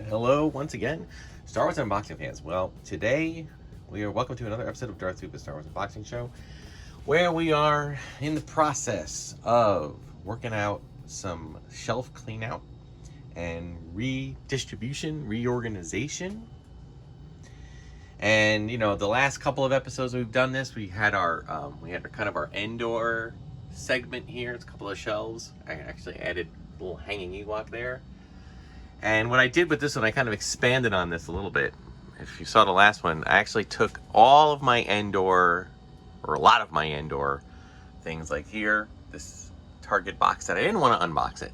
Hello once again, Star Wars unboxing fans. Well, today we are welcome to another episode of Darth Tuba Star Wars Unboxing Show, where we are in the process of working out some shelf clean out and redistribution, reorganization. And the last couple of episodes we've done this, we had our kind of our Endor segment here. It's a couple of shelves. I actually added a little hanging Ewok there. And what I did with this one, I kind of expanded on this a little bit. If you saw the last one, I actually took all of my Endor, or a lot of my Endor things, like here, this Target box that I didn't want to unbox it.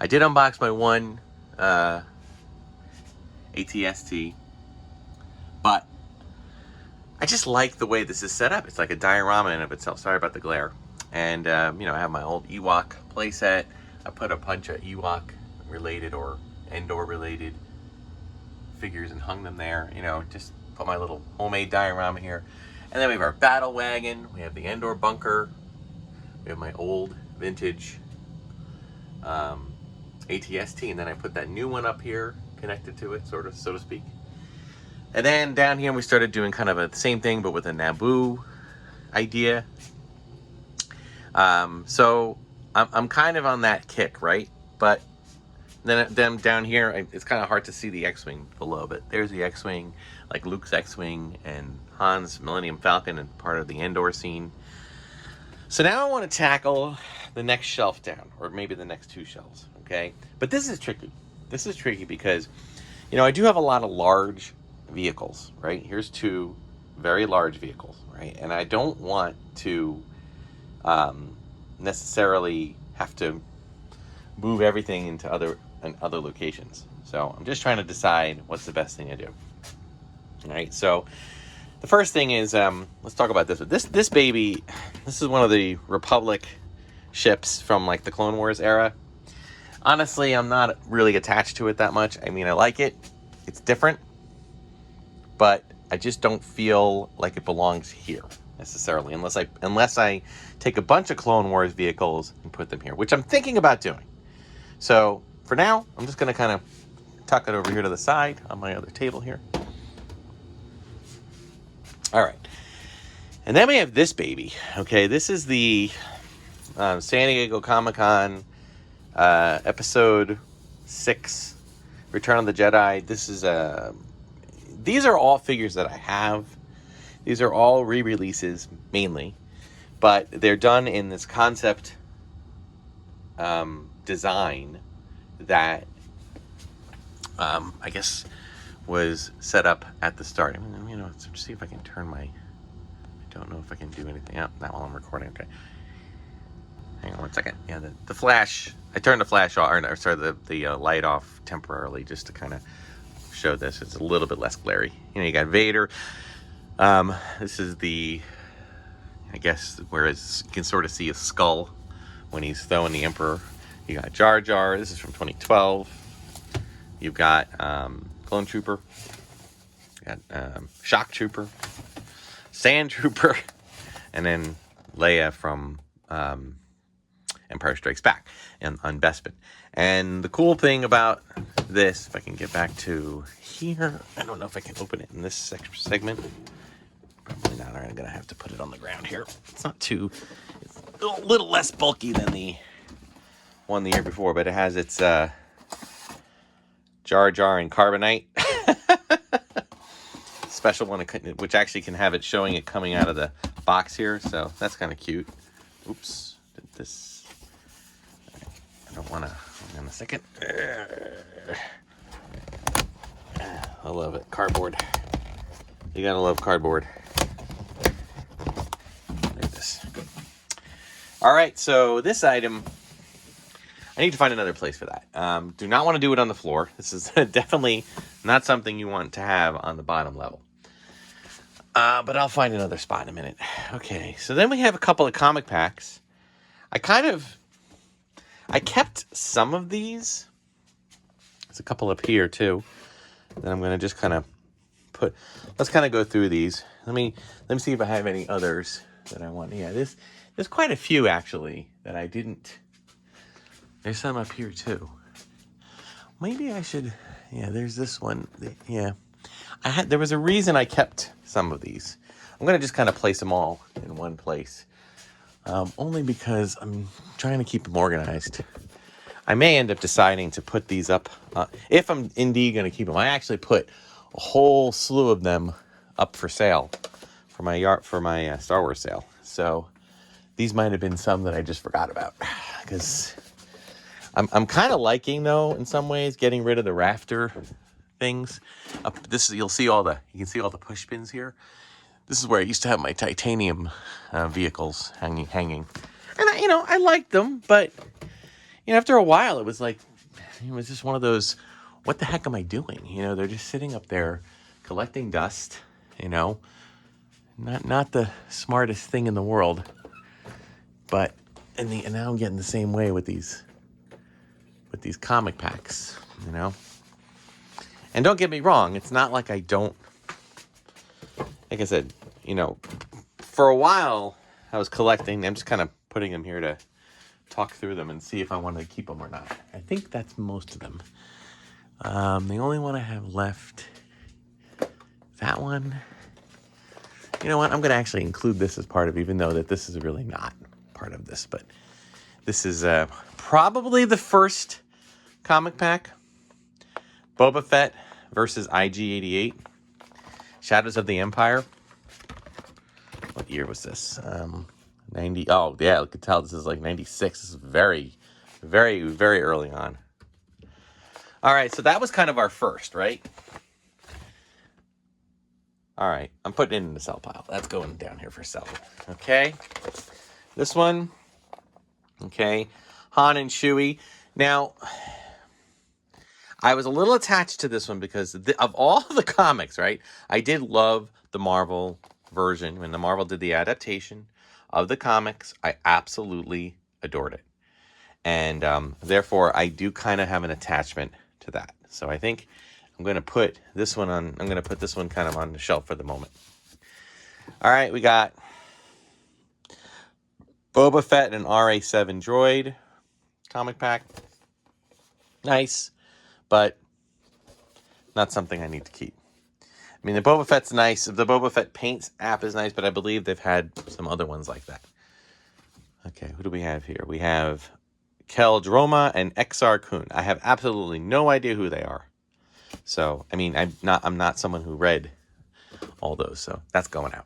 I did unbox my one ATST, but I just like the way this is set up. It's like a diorama in of itself. Sorry about the glare. And, I have my old Ewok playset. I put a bunch of Ewok related or Endor related figures and hung them there. Just put my little homemade diorama here. And then we have our battle wagon. We have the Endor bunker. We have my old vintage ATST. And then I put that new one up here connected to it, sort of, so to speak. And then down here we started doing kind of the same thing, but with a Naboo idea. So I'm kind of on that kick, right? But then down here, it's kind of hard to see the X-Wing below, but there's the X-Wing, like Luke's X-Wing and Han's Millennium Falcon and part of the Endor scene. So now I want to tackle the next shelf down, or maybe the next two shelves, okay? But this is tricky. This is tricky because, I do have a lot of large vehicles, right? Here's two very large vehicles, right? And I don't want to necessarily have to move everything into other locations. So I'm just trying to decide what's the best thing to do. All right, so the first thing is, let's talk about this. This baby, this is one of the Republic ships from like the Clone Wars era. Honestly, I'm not really attached to it that much. I mean, I like it. It's different. But I just don't feel like it belongs here necessarily, unless I take a bunch of Clone Wars vehicles and put them here, which I'm thinking about doing. So for now, I'm just going to kind of tuck it over here to the side on my other table here. All right. And then we have this baby. Okay, this is the San Diego Comic-Con Episode 6, Return of the Jedi. These are all figures that I have. These are all re-releases, mainly. But they're done in this concept design that I guess was set up at the start. Let's see if I can turn my... I don't know if I can do anything. Oh, not while I'm recording. Okay. Hang on one second. Yeah, the flash... I turned the flash off, or sorry, the light off temporarily just to kind of show this. It's a little bit less glary. You got Vader. This is I guess, whereas you can sort of see his skull when he's throwing the Emperor. You got Jar Jar. This is from 2012. You've got Clone Trooper. You got Shock Trooper. Sand Trooper. And then Leia from Empire Strikes Back and on Bespin. And the cool thing about this, if I can get back to here, I don't know if I can open it in this segment. Probably not. I'm going to have to put it on the ground here. It's a little less bulky than the one the year before, but it has its Jar Jar and Carbonite. Special one, which actually can have it showing it coming out of the box here, so that's kind of cute. Oops. Did this... I don't want to... Hang on a second. I love it. Cardboard. You gotta love cardboard. There's this. Good. All right, so this item, I need to find another place for that. Do not want to do it on the floor. This is definitely not something you want to have on the bottom level. But I'll find another spot in a minute. Okay, so then we have a couple of comic packs. I kept some of these. There's a couple up here too. Then I'm going to just kind of let's kind of go through these. Let me see if I have any others that I want. Yeah, there's quite a few actually that I didn't. There's some up here too. Maybe I should, Yeah, there's this one. Yeah. There was a reason I kept some of these. I'm going to just kind of place them all in one place. Only because I'm trying to keep them organized. I may end up deciding to put these up. If I'm indeed going to keep them. I actually put a whole slew of them up for sale for my Star Wars sale. So these might have been some that I just forgot about. Because I'm kind of liking, though, in some ways, getting rid of the rafter things. You can see all the push pins here. This is where I used to have my titanium vehicles hanging, and I liked them, but after a while, it was just one of those. What the heck am I doing? They're just sitting up there collecting dust. Not the smartest thing in the world, but and now I'm getting the same way with these comic packs. And don't get me wrong, it's not like I don't. Like I said, for a while I was collecting. I'm just kind of putting them here to talk through them and see if I want to keep them or not. I think that's most of them. The only one I have left, that one. You know what? I'm going to actually include this as part of, even though that this is really not part of this. But this is probably the first comic pack. Boba Fett versus IG-88. Shadows of the Empire. What year was this? 90. Oh, yeah, you could tell this is like 96. This is very, very, very early on. All right, so that was kind of our first, right? All right, I'm putting it in the sell pile. That's going down here for sell. Okay. This one. Okay. Han and Chewie. Now, I was a little attached to this one because of all the comics, right? I did love the Marvel version. When the Marvel did the adaptation of the comics, I absolutely adored it. And therefore, I do kind of have an attachment to that. So I think I'm going to put this one kind of on the shelf for the moment. All right, we got Boba Fett and RA-7 droid comic pack. Nice, but not something I need to keep. I mean, the Boba Fett's nice. The Boba Fett Paints app is nice, but I believe they've had some other ones like that. Okay, who do we have here? We have Kel Droma and XR Kun. I have absolutely no idea who they are. So, I mean, I'm not someone who read all those, so that's going out.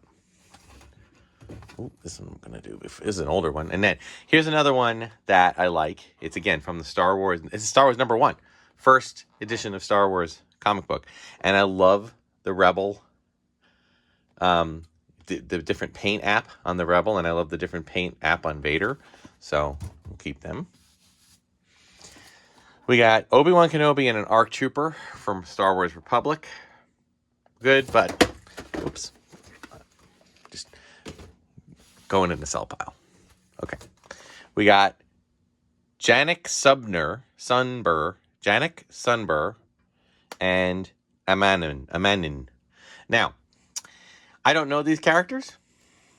Ooh, this one I'm going to do. This is an older one. And then here's another one that I like. It's, again, from the Star Wars. It's Star Wars #1. First edition of Star Wars comic book. And I love the Rebel, the different paint app on the Rebel. And I love the different paint app on Vader. So we'll keep them. We got Obi-Wan Kenobi and an ARC Trooper from Star Wars Republic. Good, but oops. Just going in the sell pile. Okay. We got Janek Sunbur, and Amanin. Now, I don't know these characters,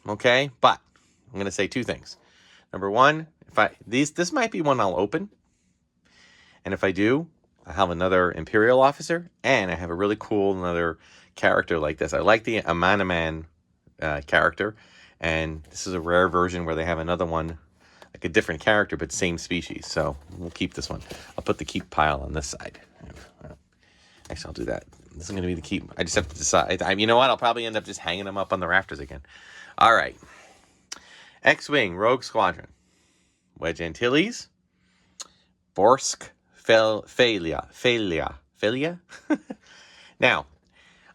okay, but I'm going to say two things. Number one, this might be one I'll open. And if I do, I have another Imperial officer, and I have a really cool another character like this. I like the Amanaman character, and this is a rare version where they have another one, like a different character, but same species. So we'll keep this one. I'll put the keep pile on this side. Actually, I'll do that. This is going to be the keep. I just have to decide. You know what? I'll probably end up just hanging them up on the rafters again. All right. X-Wing, Rogue Squadron. Wedge Antilles. Borsk. Phalia. Now,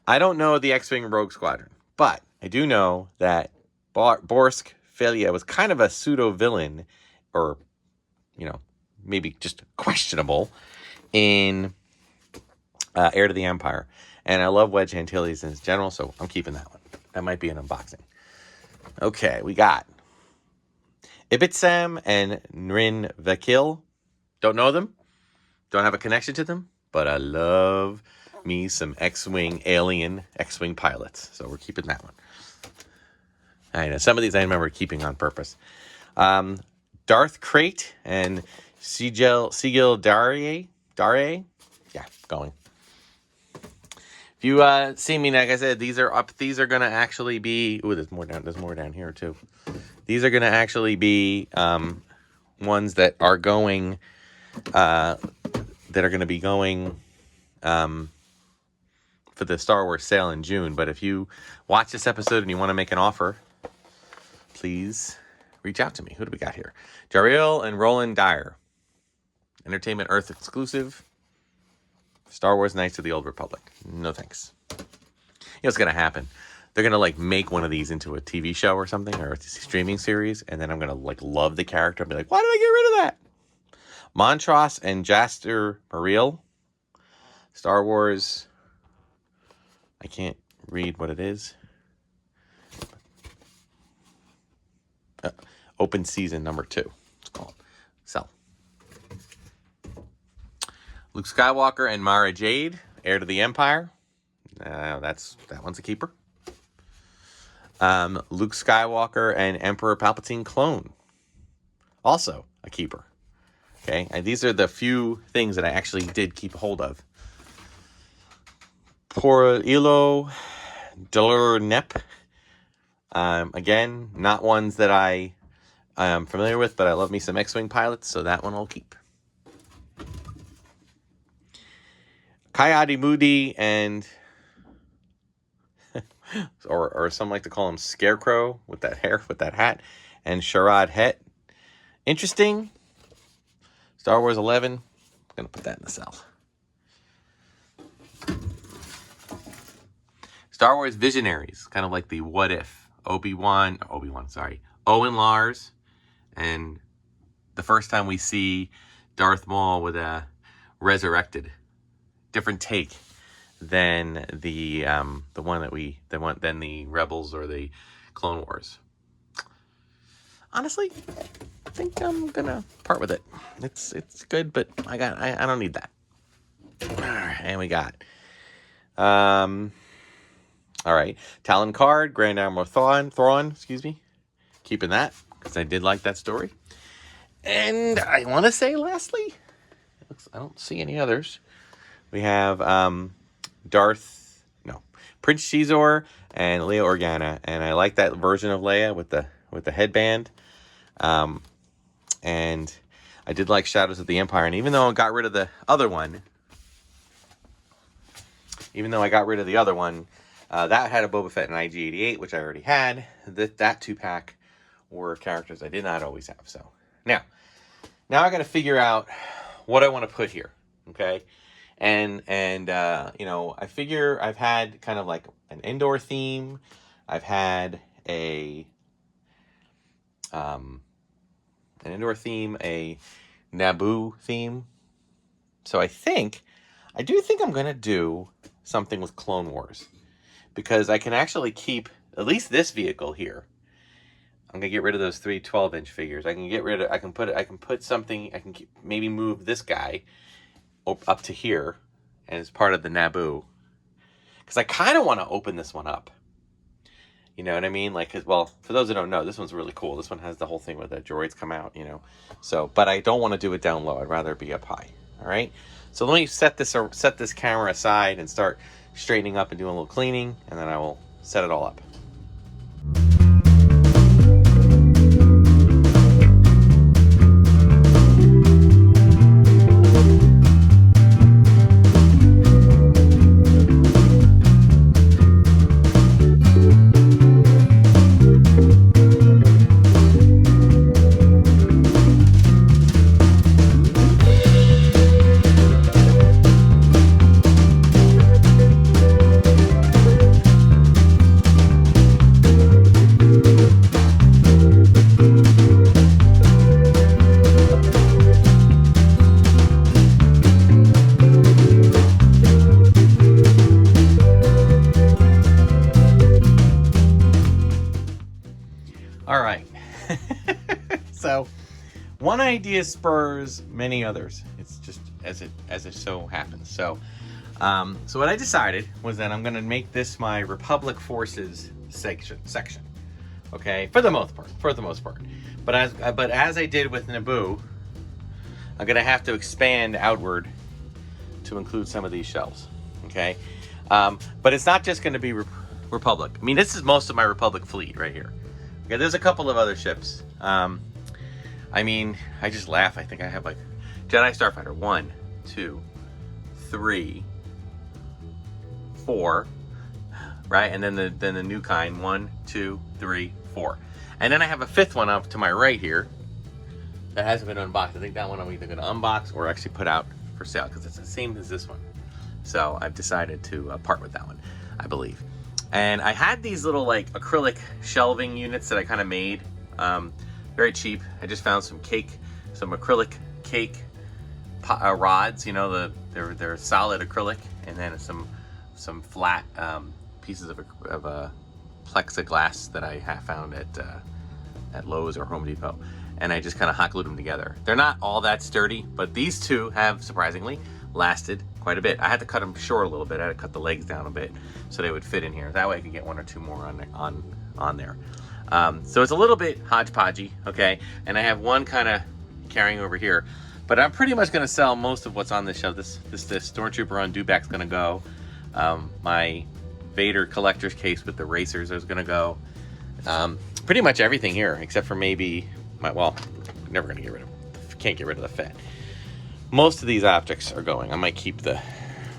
I don't know the X-Wing Rogue Squadron, but I do know that Borsk Phalia was kind of a pseudo-villain, or, maybe just questionable in Heir to the Empire. And I love Wedge Antilles in general, so I'm keeping that one. That might be an unboxing. Okay, we got Ibitsam and Nrin Vakil. Don't know them. Don't have a connection to them, but I love me some X-Wing alien X-Wing pilots. So we're keeping that one. I know some of these I remember keeping on purpose. Darth Crate and Sigil Darie. Yeah, going. If you see me, like I said, these are up. These are gonna actually be. Ooh, there's more down. There's more down here too. These are gonna actually be ones that are going. That are gonna be going. For the Star Wars sale in June. But if you watch this episode and you want to make an offer, please reach out to me. Who do we got here? Jariel and Roland Dyer. Entertainment Earth exclusive. Star Wars Knights of the Old Republic. No thanks. You know what's going to happen? They're going to like make one of these into a TV show or something, or a streaming series, and then I'm going to like love the character and be like, why did I get rid of that? Montross and Jaster Mariel. Star Wars. I can't read what it is. Open season number 2. It's called. Sell. Luke Skywalker and Mara Jade, heir to the Empire. That one's a keeper. Luke Skywalker and Emperor Palpatine clone, also a keeper. Okay, and these are the few things that I actually did keep hold of. Por Ilo Nep. Again, not ones that I am familiar with, but I love me some X-Wing pilots, so that one I'll keep. Kayadi Moody and or some like to call him Scarecrow with that hair, with that hat, and Sharad Het. Interesting. Star Wars 11. I'm going to put that in the cell. Star Wars Visionaries, kind of like the What If. Owen Lars. And the first time we see Darth Maul with a resurrected. Different take than the Rebels or the Clone Wars. Honestly, I think I'm gonna part with it. It's good, but I don't need that. All right, and we got all right, Talon Card, Grand Admiral Thrawn, keeping that because I did like that story. And I want to say, lastly, I don't see any others. We have Prince Shizor and Leia Organa, and I like that version of Leia with the headband. And I did like Shadows of the Empire, and even though I got rid of the other one, that had a Boba Fett and IG-88, which I already had. That 2-pack were characters I did not always have. So now I got to figure out what I want to put here. Okay. And I figure I've had kind of like an indoor theme. I've had an indoor theme, a Naboo theme. So I do think I'm going to do something with Clone Wars. Because I can actually keep at least this vehicle here. I'm going to get rid of those 3 12-inch figures. I can maybe move this guy up to here and it's part of the Naboo, because I kind of want to open this one up, you know what I mean? Like, for those who don't know, this one's really cool. This one has the whole thing where the droids come out, so, but I don't want to do it down low. I'd rather it be up high. All right, so let me set this camera aside and start straightening up and doing a little cleaning, and then I will set it all up. So one idea spurs many others. It's just as it so happens. So what I decided was that I'm going to make this my Republic Forces section. Okay, for the most part. But as I did with Naboo, I'm going to have to expand outward to include some of these shelves. Okay, But it's not just going to be Republic. I mean, this is most of my Republic fleet right here. Okay, there's a couple of other ships. I mean, I just laugh. I think I have like Jedi Starfighter 1, 2, 3, 4, right? And then the new kind 1, 2, 3, 4. And then I have a fifth one up to my right here that hasn't been unboxed. I think that one I'm either going to unbox or actually put out for sale because it's the same as this one. So I've decided to part with that one, I believe. And I had these little like acrylic shelving units that I kind of made, very cheap. I just found some acrylic cake rods. You know, they're solid acrylic, and then some flat pieces of plexiglass that I have found at Lowe's or Home Depot. And I just kind of hot glued them together. They're not all that sturdy, but these two have surprisingly lasted quite a bit. I had to cut them short a little bit. I had to cut the legs down a bit so they would fit in here. That way I could get one or two more on there. So it's a little bit hodgepodgey, okay? And I have one kind of carrying over here, but I'm pretty much going to sell most of what's on this shelf. This Stormtrooper on Dewback's going to go. My Vader collector's case with the racers is going to go. Pretty much everything here, except for maybe well, I'm never going to can't get rid of the Fett. Most of these objects are going. I might keep the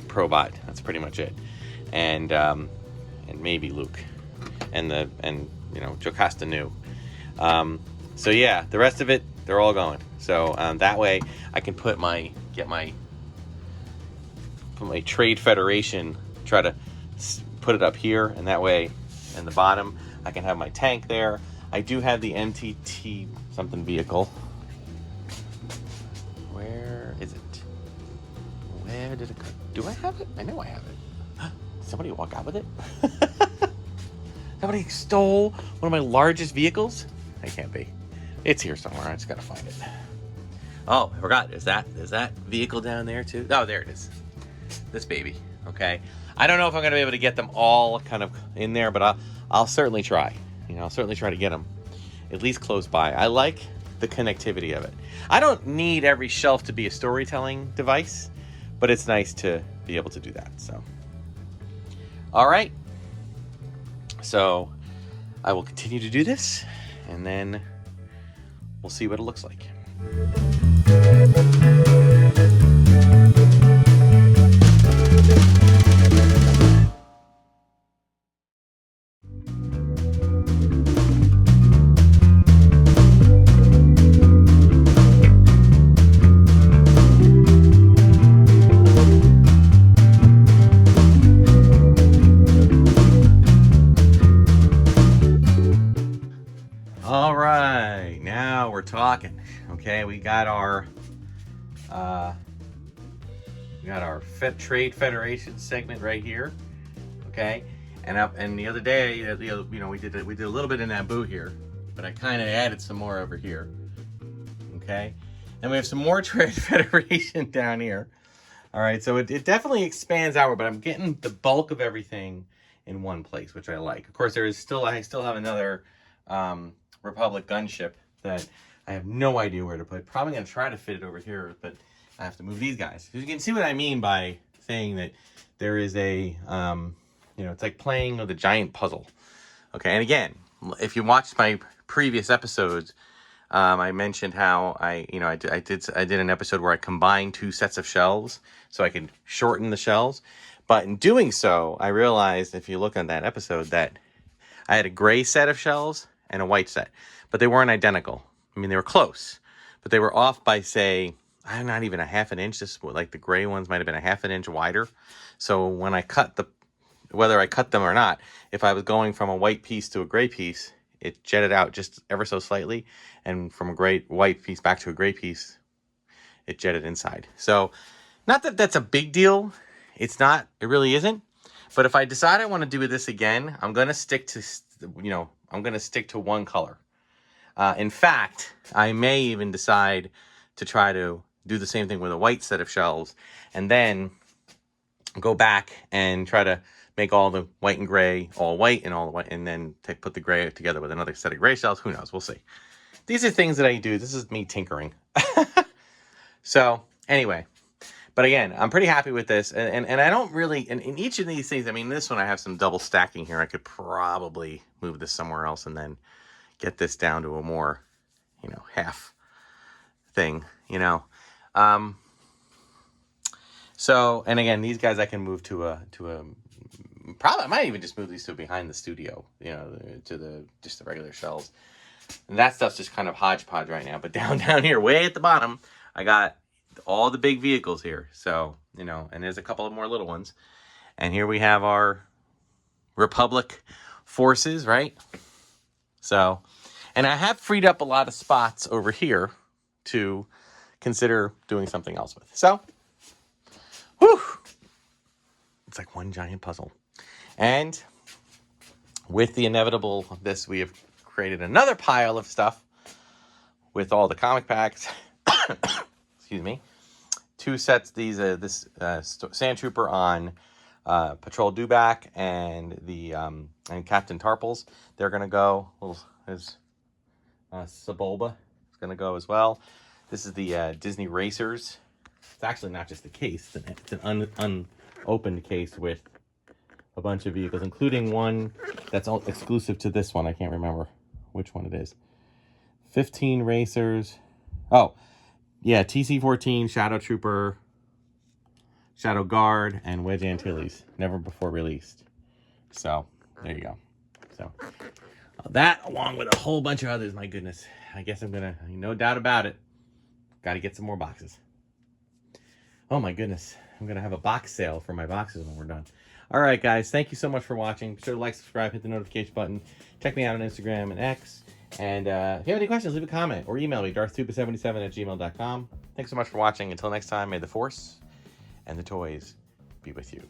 Probot. That's pretty much it. And maybe Luke. And you know, Jocasta Nu. So yeah, the rest of it, they're all going. So that way I can put my Trade Federation, try to put it up here, and that way in the bottom I can have my tank there. I do have the MTT something vehicle. Where is it? Where did it go? Do I have it? I know I have it. Did somebody walk out with it? Somebody stole one of my largest vehicles? It can't be. It's here somewhere. I just gotta find it. Oh, I forgot. There's that vehicle down there too. Oh, there it is. This baby. Okay. I don't know if I'm gonna be able to get them all kind of in there, but I'll certainly try. You know, I'll certainly try to get them at least close by. I like the connectivity of it. I don't need every shelf to be a storytelling device, but it's nice to be able to do that. So, all right. So I will continue to do this, and then we'll see what it looks like. All right, now we're talking. Okay, we got our Trade Federation segment right here. Okay, and the other day, you know, we did a little bit in Naboo here, but I kind of added some more over here. Okay, and we have some more Trade Federation down here. All right, so it definitely expands outward, but I'm getting the bulk of everything in one place, which I like. Of course, I still have another Republic gunship that I have no idea where to put. Probably gonna try to fit it over here, but I have to move these guys. You can see what I mean by saying that there is a, you know, it's like playing with a giant puzzle. Okay, and again, if you watched my previous episodes, I mentioned how I did an episode where I combined two sets of shelves so I could shorten the shelves. But in doing so, I realized, if you look on that episode, that I had a gray set of shelves and a white set, but they weren't identical. I mean, they were close, but they were off by, say, not even a half an inch. Just like the gray ones might have been a half an inch wider. So when I cut whether I cut them or not, if I was going from a white piece to a gray piece, it jetted out just ever so slightly, and from a white piece back to a gray piece, it jetted inside. So, not that that's a big deal. It's not. It really isn't. But if I decide I want to do this again, I'm going to stick to, I'm going to stick to one color. In fact, I may even decide to try to do the same thing with a white set of shelves, and then go back and try to make all the white and gray all white, and all the white, and then put the gray together with another set of gray shelves. Who knows? We'll see. These are things that I do. This is me tinkering. So anyway, But again, I'm pretty happy with this. And I don't really, in each of these things, I mean, this one I have some double stacking here. I could probably move this somewhere else and then get this down to a more, half thing, So, and again, these guys I can move to probably I might even just move these to behind the studio, to just the regular shelves. And that stuff's just kind of hodgepodge right now. But down here, way at the bottom, I got all the big vehicles here. So, and there's a couple of more little ones. And here we have our Republic forces, right? So, and I have freed up a lot of spots over here to consider doing something else with. So, whew, it's like one giant puzzle. And with the inevitable of this, we have created another pile of stuff with all the comic packs. Excuse me. 2 sets. These this Sand Trooper on Patrol Dewback and the and Captain Tarples. They're gonna go. There's Sebulba is gonna go as well. This is the Disney Racers. It's actually not just a case. It's an unopened case with a bunch of vehicles, including one that's all exclusive to this one. I can't remember which one it is. 15 Racers. Oh, yeah, TC-14, Shadow Trooper, Shadow Guard, and Wedge Antilles. Never before released. So, there you go. So, that along with a whole bunch of others, my goodness. I guess I'm going to, no doubt about it, got to get some more boxes. Oh my goodness. I'm going to have a box sale for my boxes when we're done. All right, guys. Thank you so much for watching. Be sure to like, subscribe, hit the notification button. Check me out on Instagram and X. And if you have any questions, leave a comment or email me, darthtuba77@gmail.com. Thanks so much for watching. Until next time, may the Force and the toys be with you.